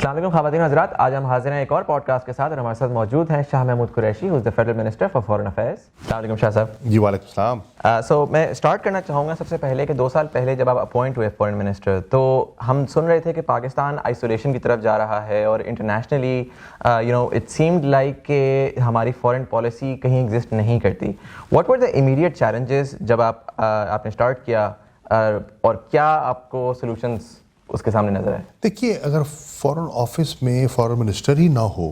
السلام علیکم خواتین حضرات، آج ہم حاضر ہیں ایک اور پوڈ کاسٹ کے ساتھ اور ہمارے ساتھ موجود ہیں Shah Mahmood Qureshi, who's the Federal Minister for Foreign Affairs. السلام علیکم شاہ صاحب. جی وعلیکم السلام. سو میں اسٹارٹ کرنا چاہوں گا سب سے پہلے کہ 2 سال پہلے جب آپ اپوائنٹ ہوئے فورن منسٹر تو ہم سن رہے تھے کہ پاکستان آئسولیشن کی طرف جا رہا ہے اور انٹرنیشنلی اٹ سیمڈ لائک کہ ہماری فورن پالیسی کہیں ایگزسٹ نہیں کرتی. What were the immediate challenges جب آپ نے اسٹارٹ کیا اور کیا آپ کو سولوشنس اس کے سامنے نظر آئے؟ دیکھیے، اگر فورن آفس میں فورن منسٹر ہی نہ ہو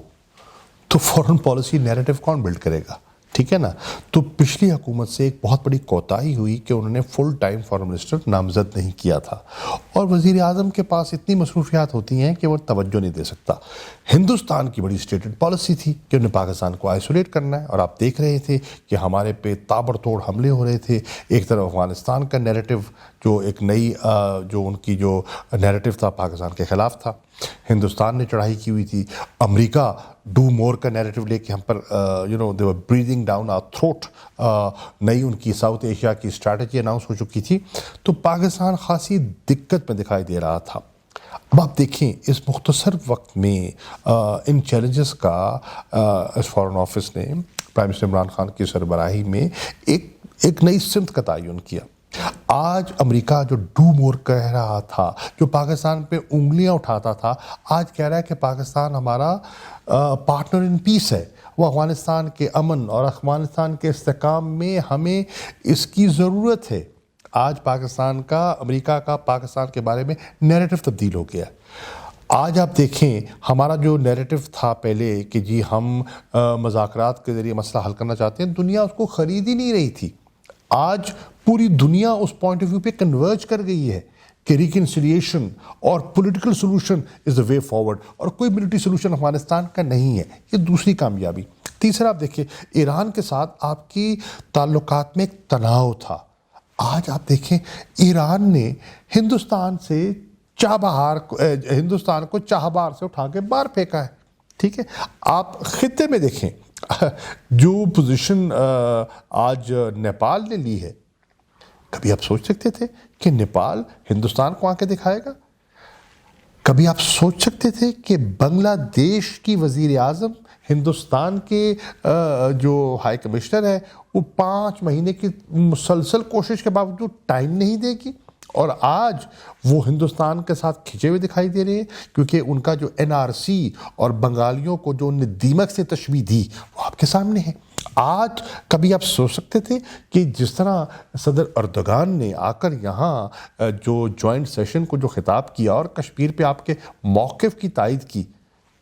تو فورن پالیسی نیریٹو کون بلڈ کرے گا؟ ٹھیک ہے نا. تو پچھلی حکومت سے ایک بہت بڑی کوتاہی ہوئی کہ انہوں نے فل ٹائم فورن منسٹر نامزد نہیں کیا تھا، اور وزیر اعظم کے پاس اتنی مصروفیات ہوتی ہیں کہ وہ توجہ نہیں دے سکتا. ہندوستان کی بڑی اسٹیٹڈ پالیسی تھی کہ انہیں پاکستان کو آئسولیٹ کرنا ہے، اور آپ دیکھ رہے تھے کہ ہمارے پہ تابڑ توڑ حملے ہو رہے تھے. ایک طرف افغانستان کا نیریٹو جو ایک نئی جو ان کی جو نیریٹو تھا پاکستان کے خلاف تھا، ہندوستان نے چڑھائی کی ہوئی تھی. امریکہ ڈو مور کا نیریٹو لے کے ہم پر دے ور بریدنگ ڈاؤن آور تھروٹ. نئی ان کی ساؤتھ ایشیا کی اسٹریٹجی اناؤنس ہو چکی تھی، تو پاکستان خاصی دقت میں دکھائی دے رہا تھا. اب آپ دیکھیں اس مختصر وقت میں ان چیلنجز کا اس فورن آفس نے پرائم منسٹر عمران خان کی سربراہی میں ایک نئی سمت کا تعین کیا. آج امریکہ جو ڈو مور کہہ رہا تھا، جو پاکستان پہ انگلیاں اٹھاتا تھا، آج کہہ رہا ہے کہ پاکستان ہمارا پارٹنر ان پیس ہے. وہ افغانستان کے امن اور افغانستان کے استحکام میں ہمیں اس کی ضرورت ہے. آج پاکستان کا، امریکہ کا پاکستان کے بارے میں نیریٹو تبدیل ہو گیا. آج آپ دیکھیں ہمارا جو نیریٹو تھا پہلے کہ جی ہم مذاکرات کے ذریعے مسئلہ حل کرنا چاہتے ہیں، دنیا اس کو خرید ہی نہیں رہی تھی. آج پوری دنیا اس پوائنٹ آف ویو پہ کنورج کر گئی ہے کہ ریکنسیلیشن اور political solution is the way forward, اور کوئی ملٹری سولوشن افغانستان کا نہیں ہے. یہ دوسری کامیابی. تیسرا آپ دیکھیں ایران کے ساتھ آپ کی تعلقات میں ایک تناؤ تھا. آج آپ دیکھیں ایران نے ہندوستان کو چابہار سے اٹھا کے باہر پھینکا ہے. ٹھیک ہے. آپ خطے میں دیکھیں جو پوزیشن آج نیپال نے لی ہے، کبھی آپ سوچ سکتے تھے کہ نیپال ہندوستان کو آنکھیں دکھائے گا؟ کبھی آپ سوچ سکتے تھے کہ بنگلہ دیش کی وزیر اعظم ہندوستان کے جو ہائی کمشنر ہے وہ 5 مہینے کی مسلسل کوشش کے باوجود ٹائم نہیں دے گی؟ اور آج وہ ہندوستان کے ساتھ کھنچے ہوئے دکھائی دے رہے ہیں کیونکہ ان کا جو NRC اور بنگالیوں کو جو ان نے دیمک سے تشبیہ دی وہ آپ کے سامنے ہے. آج کبھی آپ سوچ سکتے تھے کہ جس طرح صدر اردوغان نے آ کر یہاں جو جوائنٹ سیشن کو جو خطاب کیا اور کشمیر پہ آپ کے موقف کی تائید کی،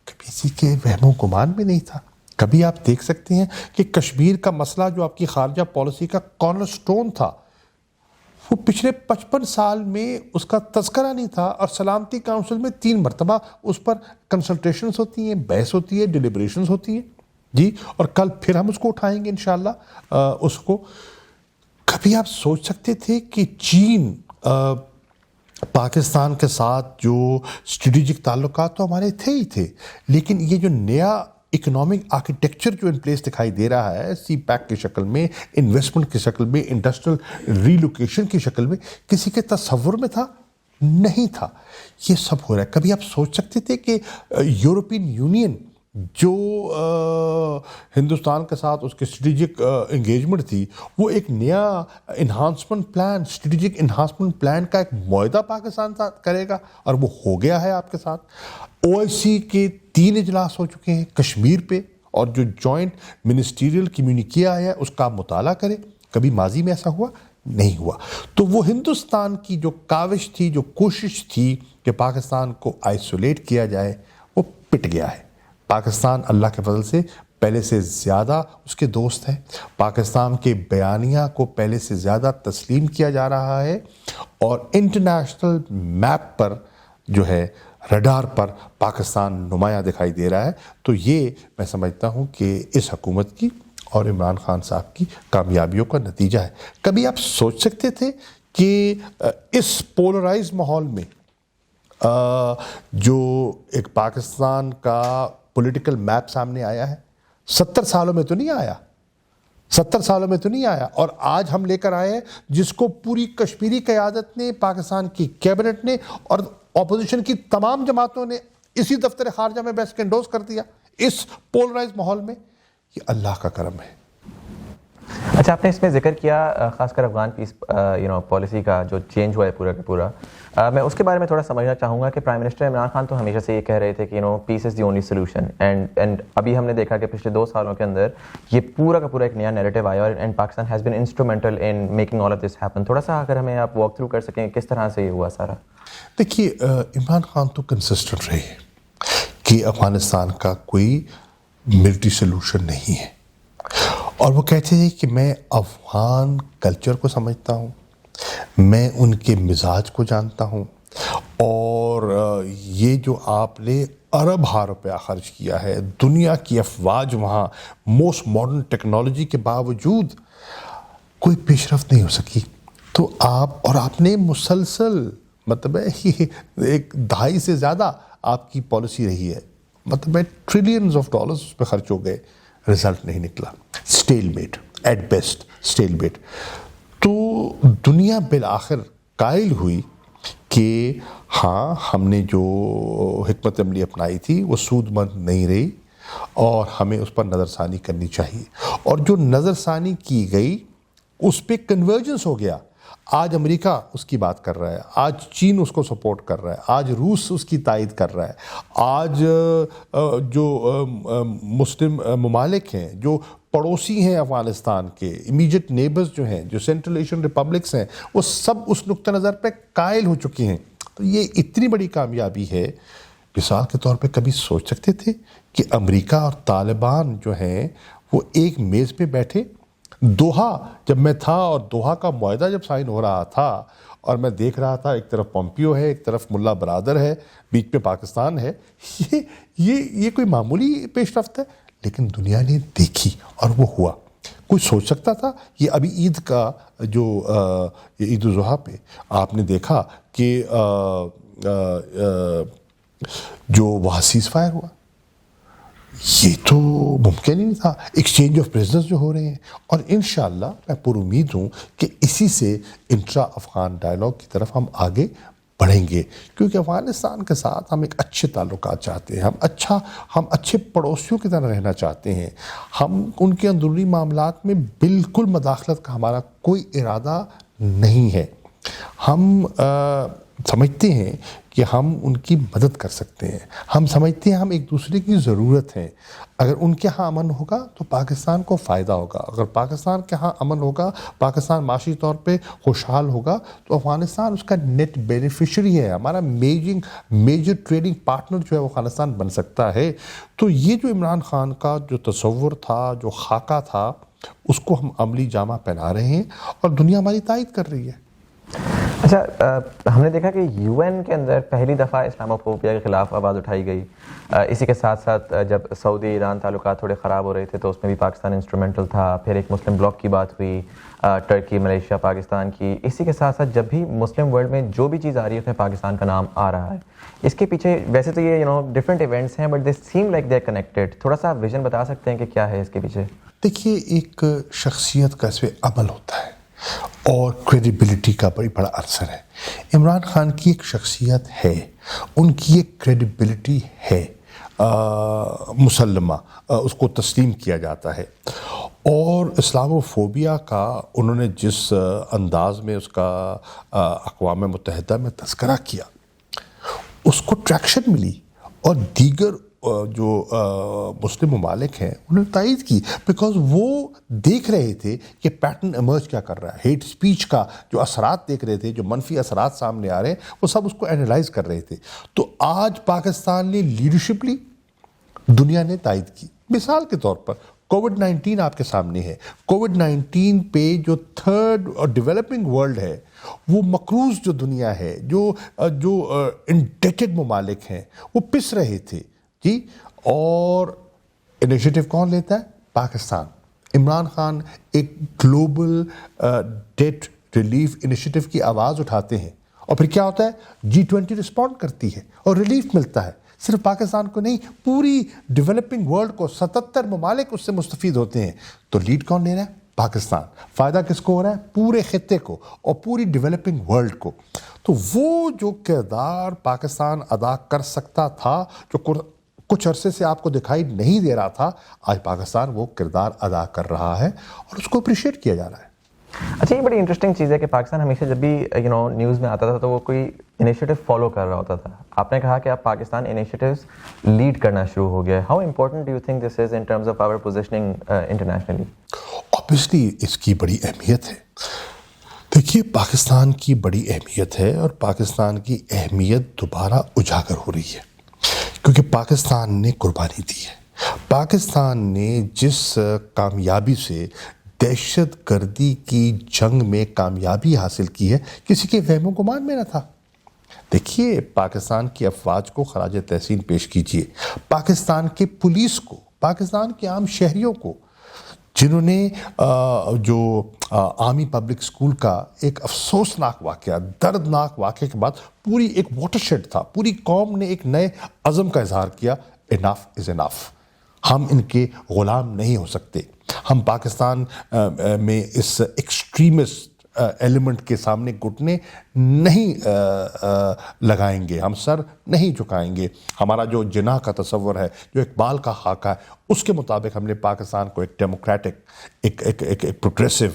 کبھی کسی کے وہم و گمان میں نہیں تھا. کبھی آپ دیکھ سکتے ہیں کہ کشمیر کا مسئلہ جو آپ کی خارجہ پالیسی کا کارنر سٹون تھا، وہ پچھلے 55 سال میں اس کا تذکرہ نہیں تھا، اور سلامتی کونسل میں 3 مرتبہ اس پر کنسلٹیشنز ہوتی ہیں، بحث ہوتی ہے، ڈیلیبریشنز ہوتی ہیں. جی، اور کل پھر ہم اس کو اٹھائیں گے انشاءاللہ اس کو. کبھی آپ سوچ سکتے تھے کہ چین پاکستان کے ساتھ جو اسٹریٹجک تعلقات تو ہمارے تھے ہی تھے، لیکن یہ جو نیا اکنامک آرکیٹیکچر جو ان پلیس دکھائی دے رہا ہے سی پیک کی شکل میں، انویسٹمنٹ کی شکل میں، انڈسٹریل ریلوکیشن کی شکل میں، کسی کے تصور میں تھا؟ نہیں تھا. یہ سب ہو رہا ہے. کبھی آپ سوچ سکتے تھے کہ یورپین یونین جو ہندوستان کے ساتھ اس کی اسٹریٹجک انگیجمنٹ تھی، وہ ایک نیا enhancement plan, strategic enhancement plan کا ایک معاہدہ پاکستان ساتھ کرے گا، اور وہ ہو گیا ہے آپ کے ساتھ. OIC کے 3 اجلاس ہو چکے ہیں کشمیر پہ، اور جو جوائنٹ منسٹریل کمیونیکے آیا ہے اس کا آپ مطالعہ کریں. کبھی ماضی میں ایسا ہوا؟ نہیں ہوا. تو وہ ہندوستان کی جو کاوش تھی، جو کوشش تھی کہ پاکستان کو آئسولیٹ کیا جائے، وہ پٹ گیا ہے. پاکستان اللہ کے فضل سے پہلے سے زیادہ اس کے دوست ہیں. پاکستان کے بیانیہ کو پہلے سے زیادہ تسلیم کیا جا رہا ہے، اور انٹرنیشنل میپ پر جو ہے، ریڈار پر پاکستان نمایاں دکھائی دے رہا ہے. تو یہ میں سمجھتا ہوں کہ اس حکومت کی اور عمران خان صاحب کی کامیابیوں کا نتیجہ ہے. کبھی آپ سوچ سکتے تھے کہ اس پولرائز ماحول میں جو ایک پاکستان کا پولیٹیکل میپ سامنے آیا ہے، 70 سالوں میں تو نہیں آیا، اور آج ہم لے کر آئے ہیں جس کو پوری کشمیری قیادت نے، پاکستان کی کیبنٹ نے اور اپوزیشن کی تمام جماعتوں نے اسی دفتر خارجہ میں بیٹھ کے انڈوز کر دیا اس پولرائز ماحول میں. یہ اللہ کا کرم ہے. اچھا, آپ نے اس میں ذکر کیا خاص کر افغان پیس پالیسی کا جو چینج ہوا ہے پورا کا پورا. میں اس کے بارے میں تھوڑا سمجھنا چاہوں گا کہ پرائم منسٹر عمران خان تو ہمیشہ سے یہ کہہ رہے تھے کہ پیس از دی اونلی سولوشن, اینڈ ابھی ہم نے دیکھا کہ پچھلے 2 سالوں کے اندر یہ پورا کا پورا ایک نیا نیریٹو آیا, and Pakistan has been instrumental in making all of this happen. تھوڑا سا اگر ہمیں آپ واک تھرو کر سکیں کس طرح سے یہ ہوا سارا. دیکھیے, عمران خان تو کنسسٹنٹ رہے کہ افغانستان کا کوئی ملٹری سولوشن نہیں ہے, اور وہ کہتے ہیں کہ میں افغان کلچر کو سمجھتا ہوں, میں ان کے مزاج کو جانتا ہوں, اور یہ جو آپ نے ارب ہا روپیہ خرچ کیا ہے, دنیا کی افواج وہاں موسٹ ماڈرن ٹیکنالوجی کے باوجود کوئی پیش رفت نہیں ہو سکی. تو آپ نے مسلسل مطلب ہے ایک دہائی سے زیادہ آپ کی پالیسی رہی ہے, مطلب ٹریلینز آف ڈالرز اس پہ خرچ ہو گئے, رزلٹ نہیں نکلا, stalemate at best, stalemate. تو دنیا بالآخر قائل ہوئی کہ ہاں ہم نے جو حکمت عملی اپنائی تھی وہ سود مند نہیں رہی, اور ہمیں اس پر نظر ثانی کرنی چاہیے. اور جو نظر ثانی کی گئی اس پہ کنورجنس ہو گیا. آج امریکہ اس کی بات کر رہا ہے, آج چین اس کو سپورٹ کر رہا ہے, آج روس اس کی تائید کر رہا ہے, آج جو مسلم ممالک ہیں جو پڑوسی ہیں افغانستان کے, امیجیٹ نیبرز جو ہیں, جو سینٹرل ایشین ریپبلکس ہیں, وہ سب اس نقطہ نظر پہ قائل ہو چکے ہیں. تو یہ اتنی بڑی کامیابی ہے. مثال کے طور پہ کبھی سوچ سکتے تھے کہ امریکہ اور طالبان جو ہیں وہ ایک میز پہ بیٹھے؟ دوحہ جب میں تھا, اور دوحہ کا معاہدہ جب سائن ہو رہا تھا, اور میں دیکھ رہا تھا ایک طرف پومپیو ہے, ایک طرف ملا برادر ہے, بیچ میں پاکستان ہے, یہ کوئی معمولی پیش رفت ہے؟ لیکن دنیا نے دیکھی اور وہ ہوا. کوئی سوچ سکتا تھا؟ یہ ابھی عید کا جو عید الاضحیٰ پہ آپ نے دیکھا کہ جو وہاں سیز فائر ہوا, یہ تو ممکن ہی نہیں تھا. ایکسچینج آف پرزنرز جو ہو رہے ہیں, اور انشاءاللہ میں پر امید ہوں کہ اسی سے انٹرا افغان ڈائلاگ کی طرف ہم آگے بڑھیں گے, کیونکہ افغانستان کے ساتھ ہم ایک اچھے تعلقات چاہتے ہیں, ہم اچھے پڑوسیوں کی طرح رہنا چاہتے ہیں. ہم ان کے اندرونی معاملات میں بالکل مداخلت کا ہمارا کوئی ارادہ نہیں ہے. ہم سمجھتے ہیں کہ ہم ان کی مدد کر سکتے ہیں, ہم سمجھتے ہیں ہم ایک دوسرے کی ضرورت ہے. اگر ان کے ہاں امن ہوگا تو پاکستان کو فائدہ ہوگا, اگر پاکستان کے ہاں امن ہوگا, پاکستان معاشی طور پہ خوشحال ہوگا, تو افغانستان اس کا نیٹ بینیفیشری ہے, ہمارا میجر ٹریڈنگ پارٹنر جو ہے وہ افغانستان بن سکتا ہے. تو یہ جو عمران خان کا جو تصور تھا, جو خاکہ تھا, اس کو ہم عملی جامہ پہنا رہے ہیں, اور دنیا ہماری تائید کر رہی ہے. اچھا, ہم نے دیکھا کہ یو این کے اندر پہلی دفعہ اسلاموفوبیا کے خلاف آواز اٹھائی گئی. اسی کے ساتھ ساتھ جب سعودی ایران تعلقات تھوڑے خراب ہو رہے تھے تو اس میں بھی پاکستان انسٹرومنٹل تھا. پھر ایک مسلم بلاک کی بات ہوئی, ٹرکی, ملیشیا, پاکستان کی. اسی کے ساتھ ساتھ جب بھی مسلم ورلڈ میں جو بھی چیز آ رہی ہے اس میں پاکستان کا نام آ رہا ہے. اس کے پیچھے ویسے تو یہ ڈفرینٹ ایونٹس ہیں, but they same like they are connected. تھوڑا سا ویژن بتا سکتے ہیں کہ کیا ہے اس کے پیچھے؟ دیکھیے, ایک شخصیت کا اس پہ عمل ہوتا ہے, اور کریڈیبلٹی کا بڑا اثر ہے. عمران خان کی ایک شخصیت ہے, ان کی ایک کریڈیبلٹی ہے, مسلمہ, اس کو تسلیم کیا جاتا ہے. اور اسلاموفوبیا کا انہوں نے جس انداز میں اس کا اقوام متحدہ میں تذکرہ کیا, اس کو ٹریکشن ملی, اور دیگر جو مسلم ممالک ہیں انہوں نے تائید کی, بیکاز وہ دیکھ رہے تھے کہ پیٹرن ایمرج کیا کر رہا ہے. ہیٹ سپیچ کا جو اثرات دیکھ رہے تھے, جو منفی اثرات سامنے آ رہے ہیں, وہ سب اس کو اینالائز کر رہے تھے. تو آج پاکستان نے لیڈرشپ لی, دنیا نے تائید کی. مثال کے طور پر کووڈ-19 آپ کے سامنے ہے. کووڈ-19 پہ جو تھرڈ اور ڈیولپنگ ورلڈ ہے, وہ مقروض جو دنیا ہے, جو انڈیٹڈ ممالک ہیں, وہ پس رہے تھے جی. اور انیشیٹو کون لیتا ہے؟ پاکستان. عمران خان ایک گلوبل ڈیٹ ریلیف انیشیٹو کی آواز اٹھاتے ہیں, اور پھر کیا ہوتا ہے؟ G20 رسپونڈ کرتی ہے اور ریلیف ملتا ہے. صرف پاکستان کو نہیں, پوری ڈیولپنگ ورلڈ کو, 77 ممالک اس سے مستفید ہوتے ہیں. تو لیڈ کون لے رہا ہے؟ پاکستان. فائدہ کس کو ہو رہا ہے؟ پورے خطے کو اور پوری ڈیولپنگ ورلڈ کو. تو وہ جو کردار پاکستان ادا کر سکتا تھا جو کچھ عرصے سے آپ کو دکھائی نہیں دے رہا تھا، آج پاکستان وہ کردار ادا کر رہا ہے اور اس کو اپریشیٹ کیا جا رہا ہے. اچھا، یہ بڑی انٹرسٹنگ چیز ہے کہ پاکستان ہمیشہ جب بھی نیوز میں آتا تھا تو وہ کوئی انیشیٹو فالو کر رہا ہوتا تھا. آپ نے کہا کہ اب پاکستان انیشیٹوز لیڈ کرنا شروع ہو گیا ہے. How important do you think this is in terms of our positioning internationally? Obviously اس کی بڑی اہمیت ہے. دیکھیے پاکستان کی بڑی اہمیت ہے اور پاکستان کی اہمیت دوبارہ اجاگر ہو رہی ہے کیونکہ پاکستان نے قربانی دی ہے. پاکستان نے جس کامیابی سے دہشت گردی کی جنگ میں کامیابی حاصل کی ہے کسی کے وہم و گمان میں نہ تھا. دیکھیے پاکستان کی افواج کو خراج تحسین پیش کیجیے، پاکستان کے پولیس کو، پاکستان کے عام شہریوں کو، جنہوں نے جو آرمی پبلک اسکول کا ایک افسوسناک واقعہ، دردناک واقعے کے بعد پوری ایک واٹر شیڈ تھا، پوری قوم نے ایک نئے عزم کا اظہار کیا، انف از انف، ہم ان کے غلام نہیں ہو سکتے. ہم پاکستان میں اس ایکسٹریمسٹ ایلیمنٹ کے سامنے گھٹنے نہیں لگائیں گے، ہم سر نہیں جھکائیں گے. ہمارا جو جناح کا تصور ہے، جو اقبال کا خاکہ ہے، اس کے مطابق ہم نے پاکستان کو ایک ڈیموکریٹک، ایک پروگریسو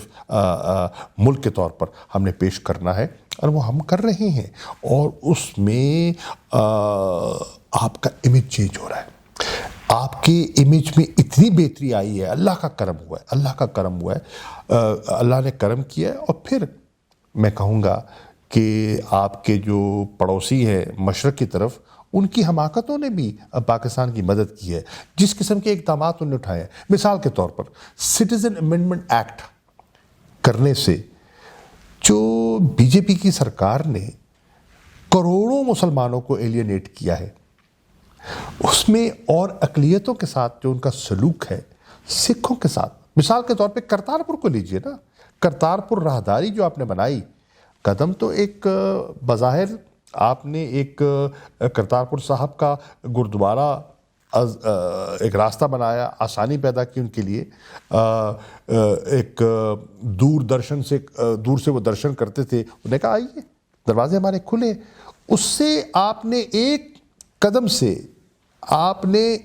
ملک کے طور پر ہم نے پیش کرنا ہے اور وہ ہم کر رہے ہیں. اور اس میں آپ کا امیج چینج ہو رہا ہے، آپ کے امیج میں اتنی بہتری آئی ہے. اللہ کا کرم ہوا ہے، اللہ کا کرم ہوا ہے، اللہ نے کرم کیا ہے. اور پھر میں کہوں گا کہ آپ کے جو پڑوسی ہیں مشرق کی طرف، ان کی حماقتوں نے بھی پاکستان کی مدد کی ہے. جس قسم کے اقدامات انہوں نے اٹھائے ہیں، مثال کے طور پر سٹیزن امینڈمنٹ ایکٹ کرنے سے جو بی جے پی کی سرکار نے کروڑوں مسلمانوں کو ایلینیٹ کیا ہے، اس میں اور اقلیتوں کے ساتھ جو ان کا سلوک ہے، سکھوں کے ساتھ، مثال کے طور پہ کرتارپور کو لیجئے نا. کرتارپور راہداری جو آپ نے بنائی، قدم تو ایک بظاہر آپ نے ایک کرتارپور صاحب کا گردوارہ ایک راستہ بنایا، آسانی پیدا کی ان کے لیے. ایک دور سے وہ درشن کرتے تھے، انہوں نے کہا آئیے، دروازے ہمارے کھلے. اس سے آپ نے ایک قدم سے آپ نے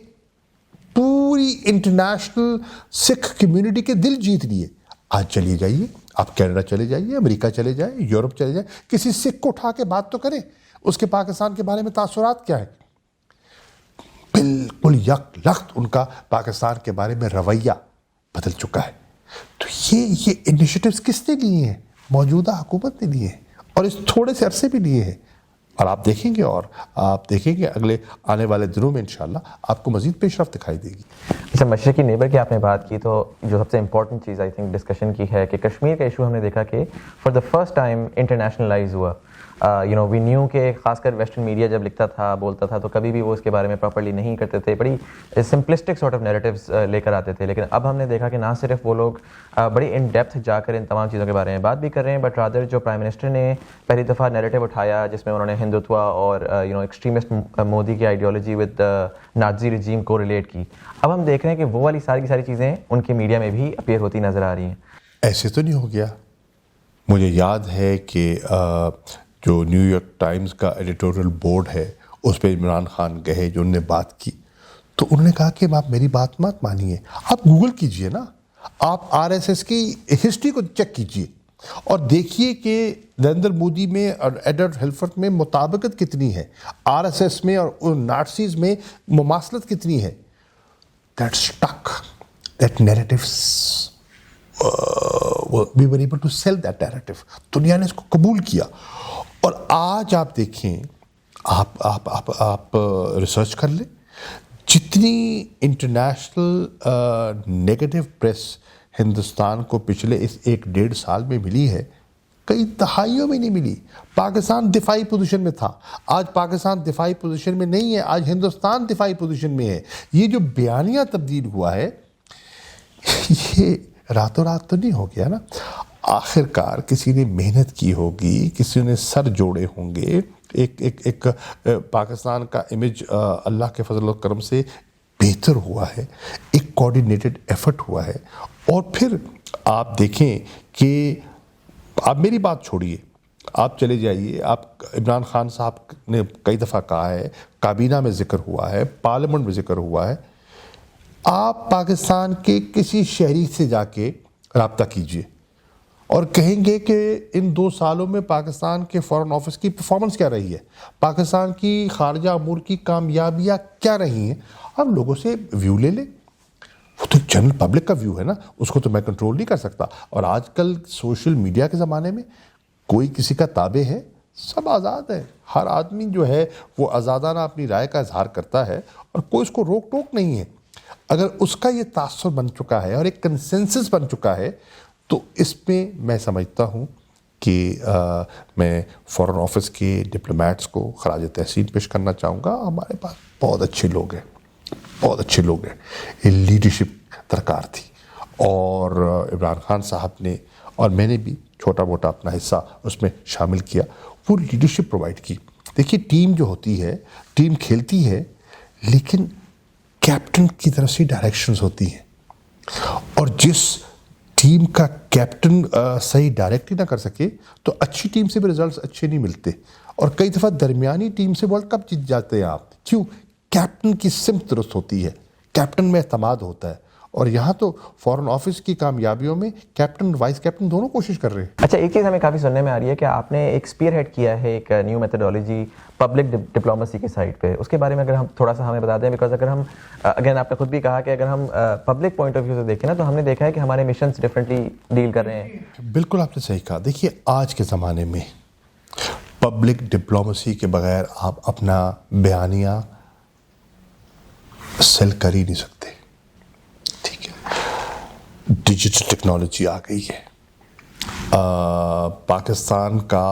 پوری انٹرنیشنل سکھ کمیونٹی کے دل جیت لیے. آج چلیے جائیے، آپ کینیڈا چلے جائیے، امریکہ چلے جائیں، یورپ چلے جائیں، کسی سکھ کو اٹھا کے بات تو کریں، اس کے پاکستان کے بارے میں تاثرات کیا ہیں. بالکل یک لخت ان کا پاکستان کے بارے میں رویہ بدل چکا ہے. تو یہ انیشیٹوز کس نے لیے ہیں؟ موجودہ حکومت نے لیے ہیں اور اس تھوڑے سے عرصے بھی لیے ہیں. اور آپ دیکھیں گے اگلے آنے والے دنوں میں انشاءاللہ آپ کو مزید پیش رفت دکھائی دے گی. اچھا، مشرقی نیبر کی آپ نے بات کی، تو جو سب سے امپورٹنٹ چیز آئی تھنک ڈسکشن کی ہے کہ کشمیر کا ایشو ہم نے دیکھا کہ for the first time internationalise ہوا. وی نیو کہ خاص کر ویسٹرن میڈیا جب لکھتا تھا، بولتا تھا، تو کبھی بھی وہ اس کے بارے میں پراپرلی نہیں کرتے تھے، بڑی سمپلسٹک سارٹ آف نیریٹیوز لے کر آتے تھے. لیکن اب ہم نے دیکھا کہ نہ صرف وہ لوگ بڑی ان ڈیپتھ جا کر ان تمام چیزوں کے بارے میں بات بھی کر رہے ہیں، بٹ رادر جو پرائم منسٹر نے پہلی دفعہ نیریٹیو اٹھایا جس میں انہوں نے ہندوتوا اور ایکسٹریمسٹ مودی کی آئیڈیالوجی ود نازی رجیم کو ریلیٹ کی. اب ہم دیکھ رہے ہیں کہ وہ والی ساری کی ساری چیزیں ان کے میڈیا میں بھی اپیئر ہوتی نظر آ رہی ہیں. ایسے تو نہیں ہو گیا. مجھے یاد ہے کہ جو نیو یارک ٹائمز کا ایڈیٹوریل بورڈ ہے، اس پہ عمران خان گئے، جو انہوں نے بات کی، تو انہوں نے کہا کہ آپ میری بات مت مانیے، آپ گوگل کیجئے نا، آپ آر ایس ایس کی ہسٹری کو چیک کیجئے اور دیکھیے کہ نریندر مودی میں اور ایڈورڈ ہلفرٹ میں مطابقت کتنی ہے، آر ایس ایس میں اور نازیز میں مماثلت کتنی ہے. That stuck, that narratives, we were able to sell that narrative. دنیا نے اس کو قبول کیا. اور آج آپ دیکھیں، آپ ریسرچ کر لیں، جتنی انٹرنیشنل نیگیٹو پریس ہندوستان کو پچھلے اس 1-1.5 سال میں ملی ہے، کئی دہائیوں میں نہیں ملی. پاکستان دفاعی پوزیشن میں تھا، آج پاکستان دفاعی پوزیشن میں نہیں ہے، آج ہندوستان دفاعی پوزیشن میں ہے. یہ جو بیانیہ تبدیل ہوا ہے، یہ راتوں رات تو نہیں ہو گیا نا. آخر کار کسی نے محنت کی ہوگی، کسی نے سر جوڑے ہوں گے، ایک پاکستان کا امیج اللہ کے فضل و کرم سے بہتر ہوا ہے، ایک کوآرڈینیٹڈ ایفرٹ ہوا ہے. اور پھر آپ دیکھیں کہ آپ میری بات چھوڑیے، آپ چلے جائیے, آپ عمران خان صاحب نے کئی دفعہ کہا ہے, کابینہ میں ذکر ہوا ہے, پارلیمنٹ میں ذکر ہوا ہے, آپ پاکستان کے کسی شہری سے جا کے رابطہ کیجئے اور کہیں گے کہ ان 2 سالوں میں پاکستان کے فارن آفس کی پرفارمنس کیا رہی ہے, پاکستان کی خارجہ امور کی کامیابیاں کیا رہی ہیں. آپ لوگوں سے ویو لے لیں, وہ تو جنرل پبلک کا ویو ہے نا, اس کو تو میں کنٹرول نہیں کر سکتا. اور آج کل سوشل میڈیا کے زمانے میں کوئی کسی کا تابع ہے, سب آزاد ہے, ہر آدمی جو ہے وہ آزادانہ اپنی رائے کا اظہار کرتا ہے اور کوئی اس کو روک ٹوک نہیں ہے. اگر اس کا یہ تاثر بن چکا ہے اور ایک کنسنسس بن چکا ہے تو اس میں سمجھتا ہوں کہ میں فارن آفس کے ڈپلومیٹس کو خراج تحسین پیش کرنا چاہوں گا. ہمارے پاس بہت اچھے لوگ ہیں, بہت اچھے لوگ ہیں. یہ لیڈرشپ درکار تھی اور عمران خان صاحب نے اور میں نے بھی چھوٹا موٹا اپنا حصہ اس میں شامل کیا, وہ لیڈرشپ پرووائڈ کی. دیکھیے ٹیم جو ہوتی ہے, ٹیم کھیلتی ہے, لیکن کیپٹن کی طرف سے ڈائریکشنز ہوتی ہیں, اور جس ٹیم کا کیپٹن صحیح ڈائریکٹ ہی نہ کر سکے تو اچھی ٹیم سے بھی ریزلٹس اچھے نہیں ملتے, اور کئی دفعہ درمیانی ٹیم سے ورلڈ کپ جیت جاتے ہیں آپ. کیوں؟ کیپٹن کی سمت درست ہوتی ہے, کیپٹن میں اعتماد ہوتا ہے. اور یہاں تو فارن آفس کی کامیابیوں میں کیپٹن وائس کیپٹن دونوں کوشش کر رہے ہیں. اچھا, ایک چیز ہمیں کافی سننے میں آ رہی ہے کہ آپ نے ایک اسپیئر ہیڈ کیا ہے ایک نیو میتھڈالوجی پبلک ڈپلومیسی کی سائٹ پہ, اس کے بارے میں اگر ہم تھوڑا سا ہمیں بتا دیں, بیکاز اگر ہم اگین آپ نے خود بھی کہا کہ اگر ہم پبلک پوائنٹ آف ویو سے دیکھیں نا تو ہم نے دیکھا ہے کہ ہمارے مشنز ڈفرینٹلی ڈیل کر رہے ہیں. بالکل آپ نے صحیح کہا. دیکھیے آج کے زمانے میں پبلک ڈپلومیسی کے بغیر آپ اپنا بیانیہ سیل کر ہی نہیں سکتے. ٹھیک ہے, ڈیجیٹل ٹیکنالوجی آ گئی ہے, پاکستان کا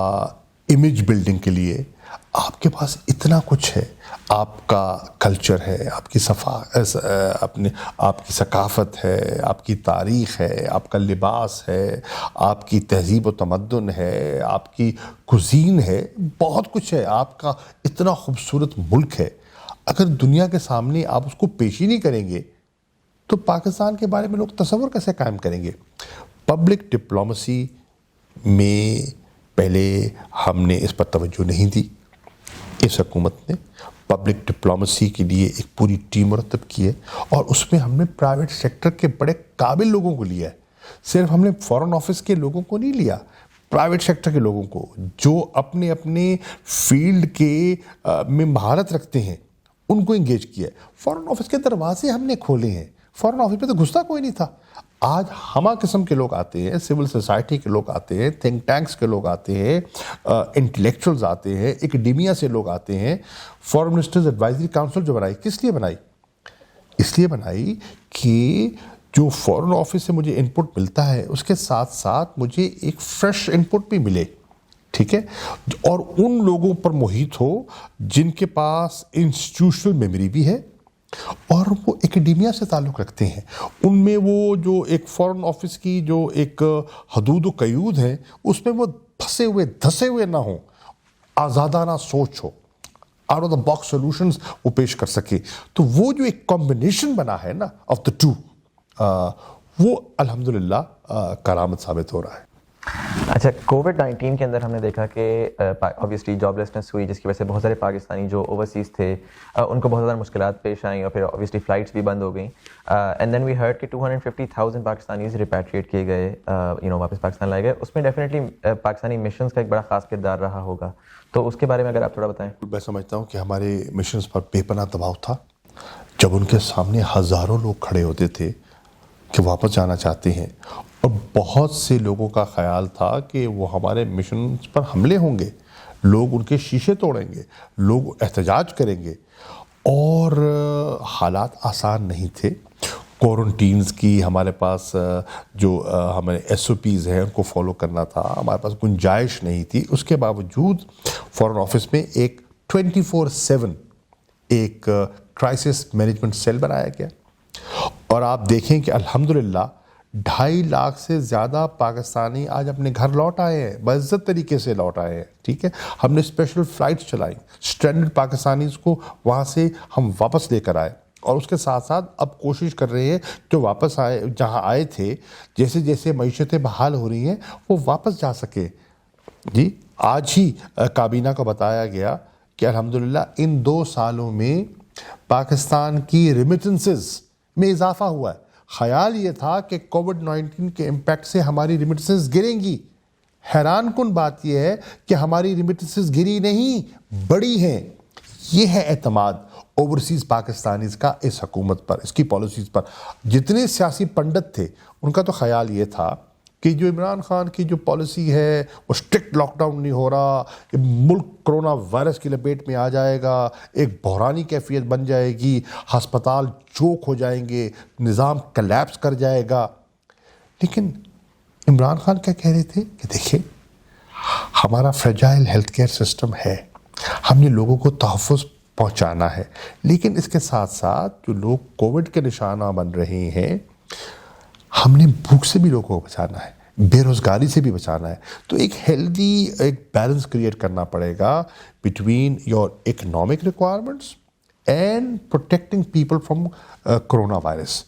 امیج بلڈنگ کے لیے آپ کے پاس اتنا کچھ ہے. آپ کا کلچر ہے, آپ کی آپ کی ثقافت ہے, آپ کی تاریخ ہے, آپ کا لباس ہے, آپ کی تہذیب و تمدن ہے, آپ کی کوزین ہے, بہت کچھ ہے. آپ کا اتنا خوبصورت ملک ہے, اگر دنیا کے سامنے آپ اس کو پیش ہی نہیں کریں گے تو پاکستان کے بارے میں لوگ تصور کیسے قائم کریں گے؟ پبلک ڈپلومیسی میں پہلے ہم نے اس پر توجہ نہیں دی. اس حکومت نے پبلک ڈپلومیسی کے لیے ایک پوری ٹیم مرتب کی ہے, اور اس میں ہم نے پرائیویٹ سیکٹر کے بڑے قابل لوگوں کو لیا ہے. صرف ہم نے فارن آفس کے لوگوں کو نہیں لیا, پرائیویٹ سیکٹر کے لوگوں کو جو اپنے اپنے فیلڈ کے میں مہارت رکھتے ہیں ان کو انگیج کیا ہے. فارن آفس کے دروازے ہم نے کھولے ہیں, فارن آفس میں تو گھستا کوئی نہیں تھا. آج ہمہ قسم کے لوگ آتے ہیں, سول سوسائٹی کے لوگ آتے ہیں, تھنک ٹینکس کے لوگ آتے ہیں, انٹلیکچوئلز آتے ہیں, اکیڈیمیا سے لوگ آتے ہیں. فارن منسٹرز ایڈوائزری کاؤنسل جو بنائی, کس لیے بنائی؟ اس لیے بنائی کہ جو فارن آفس سے مجھے انپٹ ملتا ہے اس کے ساتھ ساتھ مجھے ایک فریش انپٹ بھی ملے. ٹھیک ہے, اور ان لوگوں پر محیط ہو جن کے پاس انسٹیٹیوشنل میموری بھی ہے اور وہ اکیڈیمیا سے تعلق رکھتے ہیں. ان میں وہ جو ایک فارن آفس کی جو ایک حدود و قیود ہیں اس میں وہ پھنسے ہوئے دھسے ہوئے نہ ہوں, آزادانہ سوچ ہو, out of the box solutions وہ پیش کر سکے. تو وہ جو ایک کمبینیشن بنا ہے نا آف دا ٹو, وہ الحمدللہ کرامت ثابت ہو رہا ہے. اچھا, کووڈ-19 کے اندر ہم نے دیکھا کہ obviously جاب لیسنس ہوئی, جس کی وجہ سے بہت سارے پاکستانی جو اوورسیز تھے ان کو بہت زیادہ مشکلات پیش آئیں, اور پھر obviously فلائٹس بھی بند ہو گئیں. اینڈ دین وی ہرڈ کہ 250,000 پاکستانیز ریپیٹریٹ کیے گئے, واپس پاکستان لائے گئے. اس میں ڈیفینیٹلی پاکستانی مشنز کا ایک بڑا خاص کردار رہا ہوگا, تو اس کے بارے میں اگر آپ تھوڑا بتائیں. میں سمجھتا ہوں کہ ہمارے مشنز پر بے پناہ دباؤ تھا. جب ان کے سامنے ہزاروں لوگ کھڑے ہوتے تھے کہ واپس جانا چاہتے ہیں, اور بہت سے لوگوں کا خیال تھا کہ وہ ہمارے مشنز پر حملے ہوں گے, لوگ ان کے شیشے توڑیں گے, لوگ احتجاج کریں گے, اور حالات آسان نہیں تھے. کوارنٹینز کی ہمارے پاس جو ہمارے SOPs ہیں ان کو فالو کرنا تھا, ہمارے پاس گنجائش نہیں تھی. اس کے باوجود فارن آفس میں ایک 24/7 ایک کرائسس مینجمنٹ سیل بنایا گیا, اور آپ دیکھیں کہ الحمدللہ 2.5 لاکھ سے زیادہ پاکستانی آج اپنے گھر لوٹ آئے ہیں, باعزت طریقے سے لوٹ آئے ہیں. ٹھیک ہے, ہم نے اسپیشل فلائٹس چلائیں, اسٹرینڈڈ پاکستانیز کو وہاں سے ہم واپس لے کر آئے, اور اس کے ساتھ ساتھ اب کوشش کر رہے ہیں جو واپس آئے, جہاں آئے تھے, جیسے جیسے معیشتیں بحال ہو رہی ہیں وہ واپس جا سکے. جی, آج ہی کابینہ کو بتایا گیا کہ الحمدللہ ان 2 سالوں میں پاکستان کی ریمیٹنسز میں اضافہ ہوا ہے. خیال یہ تھا کہ کووڈ-19 کے امپیکٹ سے ہماری ریمیٹنسز گریں گی. حیران کن بات یہ ہے کہ ہماری ریمیٹنسز گری نہیں، بڑی ہیں. یہ ہے اعتماد اوورسیز پاکستانیز کا اس حکومت پر، اس کی پالیسیز پر. جتنے سیاسی پنڈت تھے ان کا تو خیال یہ تھا کہ جو عمران خان کی جو پالیسی ہے وہ اسٹرکٹ لاک ڈاؤن نہیں ہو رہا، ملک کرونا وائرس کی لپیٹ میں آ جائے گا، ایک بحرانی کیفیت بن جائے گی، ہسپتال چوک ہو جائیں گے، نظام کلیپس کر جائے گا. لیکن عمران خان کیا کہہ رہے تھے کہ دیکھیں ہمارا فریجائل ہیلتھ کیئر سسٹم ہے، ہم نے لوگوں کو تحفظ پہنچانا ہے، لیکن اس کے ساتھ ساتھ جو لوگ کووڈ کے نشانہ بن رہے ہیں ہم نے بھوک سے بھی لوگوں کو بچانا ہے، بے روزگاری سے بھی بچانا ہے. تو ایک ہیلدی ایک بیلنس کریٹ کرنا پڑے گا between your economic requirements and protecting people from corona virus.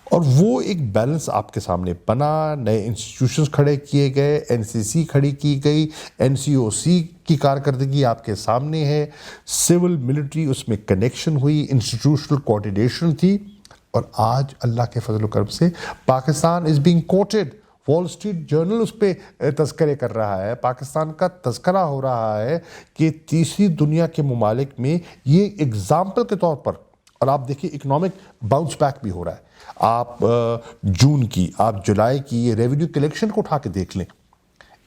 اور وہ ایک بیلنس آپ کے سامنے بنا. نئے انسٹیٹیوشنز کھڑے کیے گئے، NCC کھڑی کی گئی، NCOC کی کارکردگی آپ کے سامنے ہے، سول ملٹری اس میں کنیکشن ہوئی، انسٹیٹیوشنل کوآرڈینیشن تھی. اور آج اللہ کے فضل و کرم سے Pakistan is being quoted. Wall Street Journal اس پہ تذکرے کر رہا ہے، پاکستان کا تذکرہ ہو رہا ہے کہ تیسری دنیا کے ممالک میں یہ اگزامپل کے طور پر. اور آپ دیکھیں اکنامک باؤنس بیک بھی ہو رہا ہے. آپ جون کی، آپ جولائی کی یہ ریونیو کلیکشن کو اٹھا کے دیکھ لیں،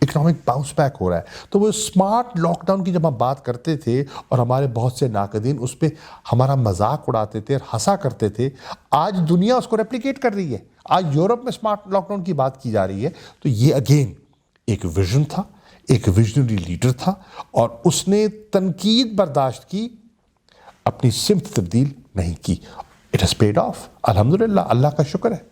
اکنامک باؤنس بیک ہو رہا ہے. تو وہ اسمارٹ لاک ڈاؤن کی جب ہم بات کرتے تھے اور ہمارے بہت سے ناقدین اس پہ ہمارا مذاق اڑاتے تھے اور ہنسا کرتے تھے، آج دنیا اس کو ریپلیکیٹ کر رہی ہے. آج یورپ میں اسمارٹ لاک ڈاؤن کی بات کی جا رہی ہے. تو یہ اگین ایک ویژن تھا، ایک ویژنری لیڈر تھا، اور اس نے تنقید برداشت کی، اپنی سمت تبدیل نہیں کی. اٹ ہیز پیڈ آف الحمدللہ، اللہ کا شکر ہے.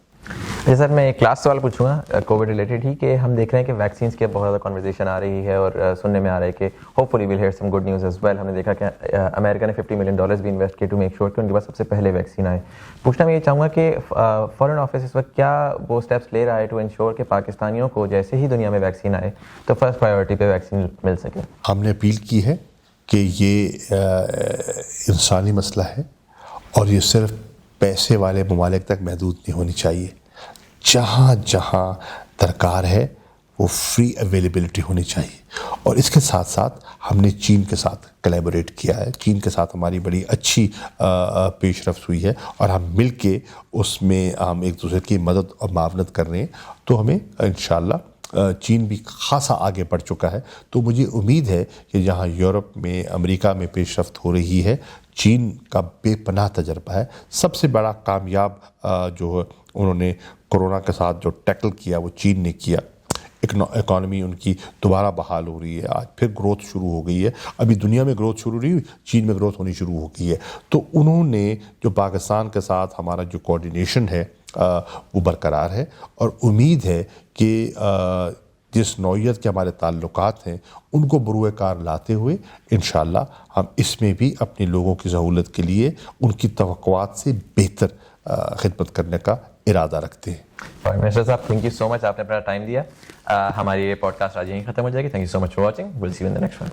جی سر، میں ایک لاسٹ سوال پوچھوں گا کووڈ ریلیٹڈ ہی، کہ ہم دیکھ رہے ہیں کہ ویکسینس کی بہت زیادہ کنورسیشن آ رہی ہے اور سننے میں آ رہا ہے کہ hopefully we'll hear some good news as well. ہم نے دیکھا کہ امریکہ نے $50 ملین بھی انویسٹ کیے ٹو میک شیور کہ ان کے پاس سب سے پہلے ویکسین آئے. پوچھنا میں یہ چاہوں گا کہ فارن آفس اس وقت کیا وہ اسٹیپس لے رہا ہے ٹو انشور کہ پاکستانیوں کو جیسے ہی دنیا میں ویکسین آئے تو فرسٹ پرائیورٹی پہ ویکسین مل سکے؟ ہم نے اپیل کی ہے کہ یہ انسانی مسئلہ ہے اور یہ صرف پیسے والے ممالک تک محدود نہیں ہونی چاہیے. جہاں جہاں درکار ہے وہ فری اویلیبلٹی ہونی چاہیے. اور اس کے ساتھ ساتھ ہم نے چین کے ساتھ کولیبوریٹ کیا ہے. چین کے ساتھ ہماری بڑی اچھی پیش رفت ہوئی ہے اور ہم مل کے اس میں ہم ایک دوسرے کی مدد اور معاونت کر رہے ہیں. تو ہمیں انشاءاللہ چین بھی خاصا آگے بڑھ چکا ہے. تو مجھے امید ہے کہ جہاں یورپ میں، امریکہ میں پیش رفت ہو رہی ہے، چین کا بے پناہ تجربہ ہے. سب سے بڑا کامیاب جو انہوں نے کرونا کے ساتھ جو ٹیکل کیا وہ چین نے کیا. اکانومی ان کی دوبارہ بحال ہو رہی ہے، آج پھر گروتھ شروع ہو گئی ہے. ابھی دنیا میں گروتھ شروع نہیں ہوئی، چین میں گروتھ ہونی شروع ہو گئی ہے. تو انہوں نے جو پاکستان کے ساتھ ہمارا جو کوآرڈینیشن ہے وہ برقرار ہے. اور امید ہے کہ جس نوعیت کے ہمارے تعلقات ہیں ان کو بروئے کار لاتے ہوئے انشاءاللہ ہم اس میں بھی اپنے لوگوں کی سہولت کے لیے ان کی توقعات سے بہتر خدمت کرنے کا ارادہ رکھتے ہیں. منسٹر صاحب، تھینک یو سو مچ، آپ نے اپنا ٹائم دیا. ہماری یہ پوڈ کاسٹ آج یہیں ختم ہو جائے گی. Thank you so much for watching. Will see you in the next one.